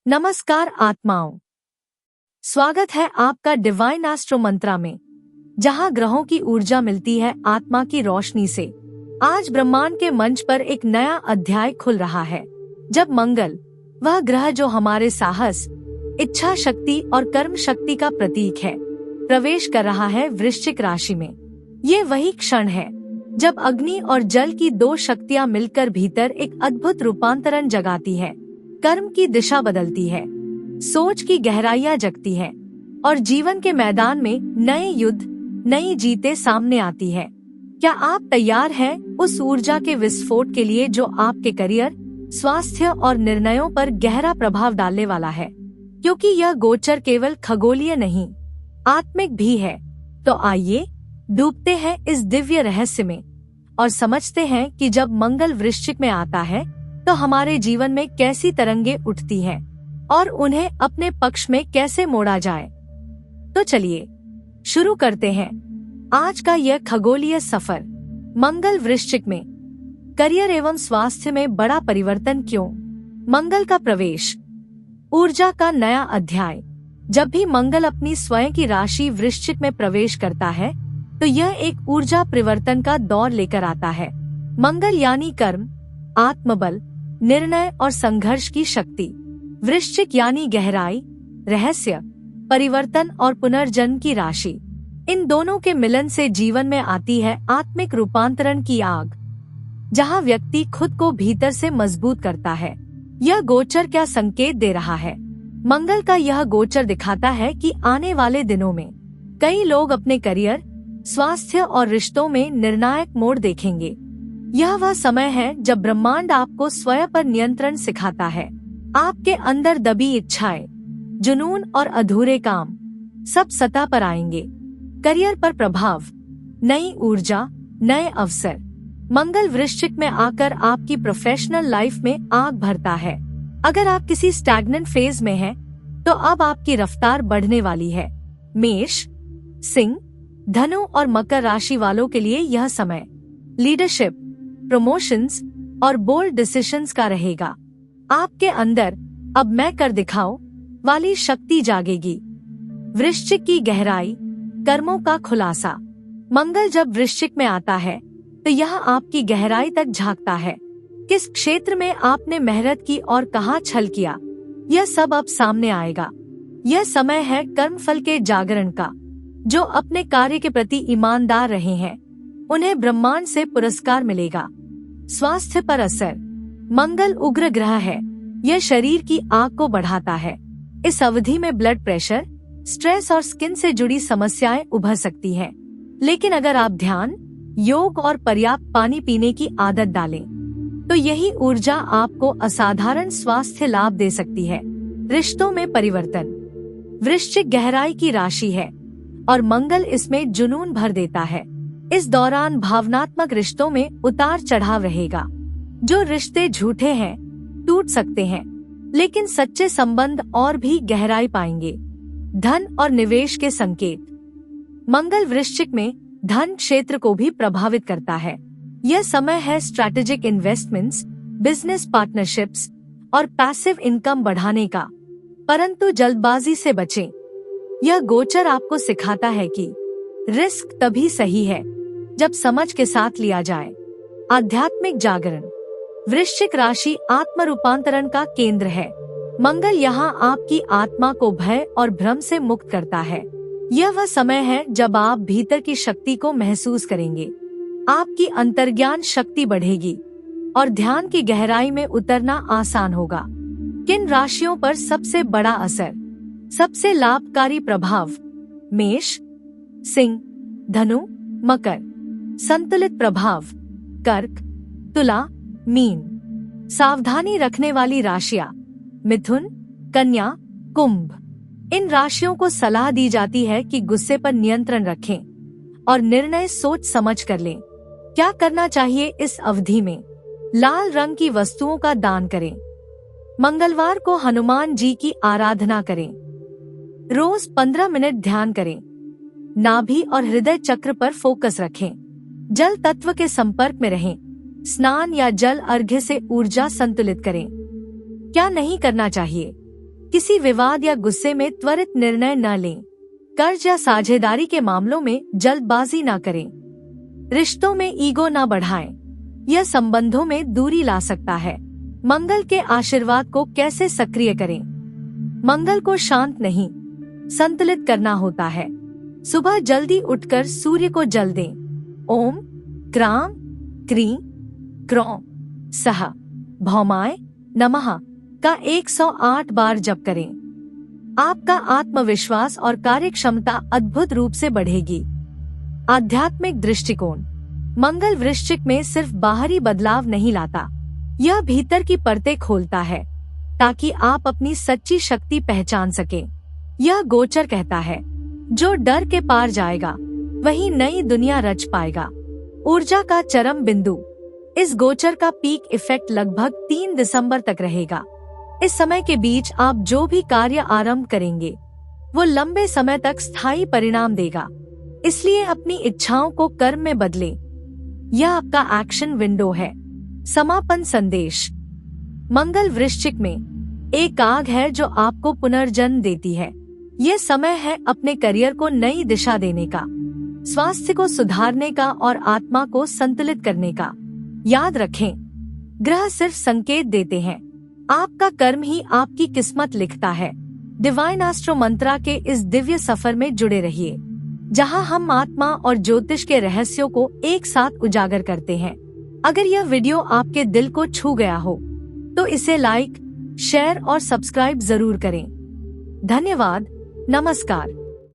नमस्कार आत्माओं, स्वागत है आपका डिवाइन एस्ट्रो मंत्रा में, जहां ग्रहों की ऊर्जा मिलती है आत्मा की रोशनी से। आज ब्रह्मांड के मंच पर एक नया अध्याय खुल रहा है, जब मंगल, वह ग्रह जो हमारे साहस, इच्छा शक्ति और कर्म शक्ति का प्रतीक है, प्रवेश कर रहा है वृश्चिक राशि में। ये वही क्षण है जब अग्नि और जल की दो शक्तियां मिलकर भीतर एक अद्भुत रूपांतरण जगाती है। कर्म की दिशा बदलती है, सोच की गहराइयां जगती है और जीवन के मैदान में नए युद्ध, नई जीतें सामने आती है। क्या आप तैयार हैं उस ऊर्जा के विस्फोट के लिए जो आपके करियर, स्वास्थ्य और निर्णयों पर गहरा प्रभाव डालने वाला है? क्योंकि यह गोचर केवल खगोलीय नहीं, आत्मिक भी है। तो आइए डूबते हैं इस दिव्य रहस्य में और समझते हैं कि जब मंगल वृश्चिक में आता है तो हमारे जीवन में कैसी तरंगें उठती हैं और उन्हें अपने पक्ष में कैसे मोड़ा जाए। तो चलिए शुरू करते हैं आज का यह खगोलीय सफर। मंगल वृश्चिक में करियर एवं स्वास्थ्य में बड़ा परिवर्तन क्यों? मंगल का प्रवेश, ऊर्जा का नया अध्याय। जब भी मंगल अपनी स्वयं की राशि वृश्चिक में प्रवेश करता है तो यह एक ऊर्जा परिवर्तन का दौर लेकर आता है। मंगल यानी कर्म, आत्मबल, निर्णय और संघर्ष की शक्ति। वृश्चिक यानी गहराई, रहस्य, परिवर्तन और पुनर्जन्म की राशि। इन दोनों के मिलन से जीवन में आती है आत्मिक रूपांतरण की आग, जहां व्यक्ति खुद को भीतर से मजबूत करता है। यह गोचर क्या संकेत दे रहा है? मंगल का यह गोचर दिखाता है कि आने वाले दिनों में कई लोग अपने करियर, स्वास्थ्य और रिश्तों में निर्णायक मोड़ देखेंगे। यह वह समय है जब ब्रह्मांड आपको स्वयं पर नियंत्रण सिखाता है। आपके अंदर दबी इच्छाएं, जुनून और अधूरे काम सब सतह पर आएंगे। करियर पर प्रभाव, नई ऊर्जा, नए अवसर। मंगल वृश्चिक में आकर आपकी प्रोफेशनल लाइफ में आग भरता है। अगर आप किसी स्टैग्नेंट फेज में हैं, तो अब आपकी रफ्तार बढ़ने वाली है। मेष, सिंह, धनु और मकर राशि वालों के लिए यह समय लीडरशिप, प्रमोशंस और बोल्ड डिसीजंस का रहेगा। आपके अंदर अब मैं कर दिखाऊं वाली शक्ति जागेगी। वृश्चिक की गहराई, कर्मों का खुलासा। मंगल जब वृश्चिक में आता है तो यह आपकी गहराई तक झांकता है। किस क्षेत्र में आपने मेहनत की और कहाँ छल किया, यह सब अब सामने आएगा। यह समय है कर्मफल के जागरण का। जो अपने कार्य के प्रति ईमानदार रहे हैं, उन्हें ब्रह्मांड से पुरस्कार मिलेगा। स्वास्थ्य पर असर। मंगल उग्र ग्रह है, यह शरीर की आग को बढ़ाता है। इस अवधि में ब्लड प्रेशर, स्ट्रेस और स्किन से जुड़ी समस्याएं उभर सकती हैं। लेकिन अगर आप ध्यान, योग और पर्याप्त पानी पीने की आदत डालें, तो यही ऊर्जा आपको असाधारण स्वास्थ्य लाभ दे सकती है। रिश्तों में परिवर्तन। वृश्चिक गहराई की राशि है और मंगल इसमें जुनून भर देता है। इस दौरान भावनात्मक रिश्तों में उतार चढ़ाव रहेगा। जो रिश्ते झूठे हैं, टूट सकते हैं, लेकिन सच्चे संबंध और भी गहराई पाएंगे। धन और निवेश के संकेत। मंगल वृश्चिक में धन क्षेत्र को भी प्रभावित करता है। यह समय है स्ट्रैटेजिक इन्वेस्टमेंट्स, बिजनेस पार्टनरशिप्स और पैसिव इनकम बढ़ाने का, परंतु जल्दबाजी से बचें। यह गोचर आपको सिखाता है कि रिस्क तभी सही है जब समझ के साथ लिया जाए। आध्यात्मिक जागरण। वृश्चिक राशि आत्म रूपांतरण का केंद्र है। मंगल यहाँ आपकी आत्मा को भय और भ्रम से मुक्त करता है। यह वह समय है जब आप भीतर की शक्ति को महसूस करेंगे। आपकी अंतर्ज्ञान शक्ति बढ़ेगी और ध्यान की गहराई में उतरना आसान होगा। किन राशियों पर सबसे बड़ा असर? सबसे लाभकारी प्रभाव? मेष, सिंह, धनु, मकर। संतुलित प्रभाव? कर्क, तुला, मीन। सावधानी रखने वाली राशियां? मिथुन, कन्या, कुंभ। इन राशियों को सलाह दी जाती है कि गुस्से पर नियंत्रण रखें और निर्णय सोच समझ कर लें। क्या करना चाहिए इस अवधि में? लाल रंग की वस्तुओं का दान करें। मंगलवार को हनुमान जी की आराधना करें। रोज 15 मिनट ध्यान करें। नाभि और हृदय चक्र पर फोकस रखें। जल तत्व के संपर्क में रहें। स्नान या जल अर्घ्य से ऊर्जा संतुलित करें। क्या नहीं करना चाहिए? किसी विवाद या गुस्से में त्वरित निर्णय न लें। कर्ज या साझेदारी के मामलों में जल्दबाजी न करें। रिश्तों में ईगो न बढ़ाएं, यह संबंधों में दूरी ला सकता है। मंगल के आशीर्वाद को कैसे सक्रिय करें? मंगल को शांत नहीं, संतुलित करना होता है। सुबह जल्दी उठकर सूर्य को जल दें। ओम क्राम क्रीं क्रौं सह भौमाय नमः का 108 बार जप करें। आपका आत्मविश्वास और कार्यक्षमता अद्भुत रूप से बढ़ेगी। आध्यात्मिक दृष्टिकोण। मंगल वृश्चिक में सिर्फ बाहरी बदलाव नहीं लाता, यह भीतर की परतें खोलता है ताकि आप अपनी सच्ची शक्ति पहचान सकें। यह गोचर कहता है, जो डर के पार जाएगा वही नई दुनिया रच पाएगा। ऊर्जा का चरम बिंदु। इस गोचर का पीक इफेक्ट लगभग 3 दिसंबर तक रहेगा। इस समय के बीच आप जो भी कार्य आरंभ करेंगे वो लंबे समय तक स्थायी परिणाम देगा। इसलिए अपनी इच्छाओं को कर्म में बदलें। यह आपका एक्शन विंडो है। समापन संदेश। मंगल वृश्चिक में एक आग है जो आपको पुनर्जन्म देती है। यह समय है अपने करियर को नई दिशा देने का, स्वास्थ्य को सुधारने का और आत्मा को संतुलित करने का। याद रखें, ग्रह सिर्फ संकेत देते हैं, आपका कर्म ही आपकी किस्मत लिखता है। डिवाइन एस्ट्रो मंत्रा के इस दिव्य सफर में जुड़े रहिए, जहां हम आत्मा और ज्योतिष के रहस्यों को एक साथ उजागर करते हैं। अगर यह वीडियो आपके दिल को छू गया हो तो इसे लाइक, शेयर और सब्सक्राइब जरूर करें। धन्यवाद। नमस्कार।